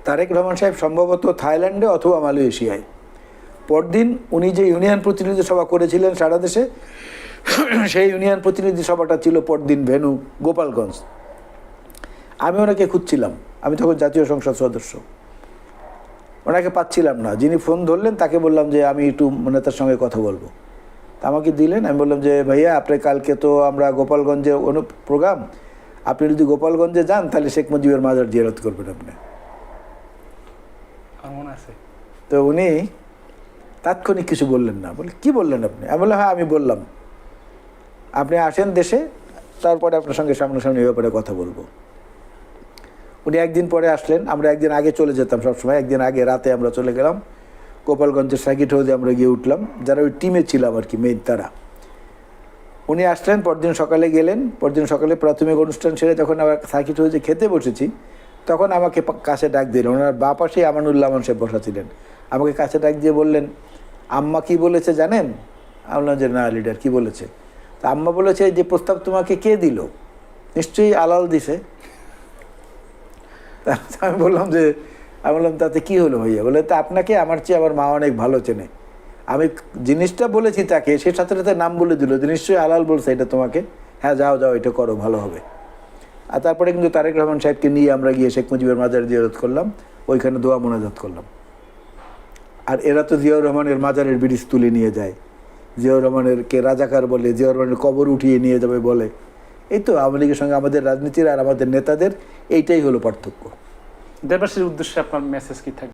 তারেক রহমান সাহেব সম্ভবত থাইল্যান্ডে অথবা মালয়েশিয়ায়। পরদিন উনি যে ইউনিয়ন প্রতিনিধি সভা করেছিলেন সারা দেশে, সেই ইউনিয়ন প্রতিনিধি সভাটা ছিল পরদিন ভেন্যু গোপালগঞ্জ। আমি ওনাকে খুঁজছিলাম, আমি তখন জাতীয় সংসদ সদস্য, ওনাকে পাচ্ছিলাম না। যিনি ফোন ধরলেন তাকে বললাম যে আমি একটু নেতার সঙ্গে কথা বলবো। তা আমাকে দিলেন। আমি বললাম যে ভাইয়া, আপনি কালকে তো আমরা গোপালগঞ্জে প্রোগ্রাম, আপনি যদি গোপালগঞ্জে যান তাহলে শেখ মুজিবের মাজার জিয়ারত করবেন আপনি। তো উনি তাৎক্ষণিক কিছু বললেন না, বলে কি বললেন আপনি? আমি বললাম হ্যাঁ আমি বললাম, আপনি আসেন দেশে, তারপরে আপনার সঙ্গে সামনাসামনি এই ব্যাপারে কথা বলবো। উনি একদিন পরে আসলেন, আমরা একদিন আগে চলে যেতাম সবসময়, একদিন আগে রাতে আমরা চলে গেলাম গোপালগঞ্জের সার্কিট হাউসে, আমরা গিয়ে উঠলাম, যারা ওই টিমে ছিলাম আর কি মেইন তারা। উনি আসলেন, পরদিন সকালে গেলেন, পরদিন সকালে প্রাথমিক অনুষ্ঠান সেরে যখন আবার সার্কিট হাউসে খেতে বসেছি, তখন আমাকে কাছে ডাক দিলেন। ওনার বাঁ পাশে আমানুল্লাহ সাহেব বসা ছিলেন। আমাকে কাছে ডাক দিয়ে বললেন, আম্মা কি বলেছে জানেন? আমি বললাম যে না লিডার, কি বলেছে? তা আম্মা বলেছে যে প্রস্তাব তোমাকে কে দিল? নিশ্চয়ই আলাল দিছে। আমি বললাম তাতে কি হলো ভাইয়া? বলে তা আপনাকে আমার চেয়ে আমার মা অনেক ভালো চেনে, আমি জিনিসটা বলেছি তাকে, সে সাথে সাথে নাম বলে দিল যে নিশ্চয়ই আলাল বলছে এটা তোমাকে, হ্যাঁ যাও যাও এটা করো, ভালো হবে। আর তারপরে কিন্তু তারেক রহমান সাহেবকে নিয়ে আমরা গিয়ে শেখ মুজিবের মাজার জিয়ারত করলাম, ওইখানে দোয়া মোনাজাত করলাম। আর এরা তো জিয়াউর রহমানের মাজারের ব্রিজ তুলে নিয়ে যায়, জিয়াউর রহমানের কে রাজাকার বলে, জিয়াউর রহমানের কবর উঠিয়ে নিয়ে যাবে বলে। এই তো আওয়ামী লীগের সঙ্গে আমাদের রাজনীতির আর আমাদের নেতাদের এইটাই হলো পার্থক্য। দেশবাসীর উদ্দেশ্যে আপনার মেসেজ কি থাকবে?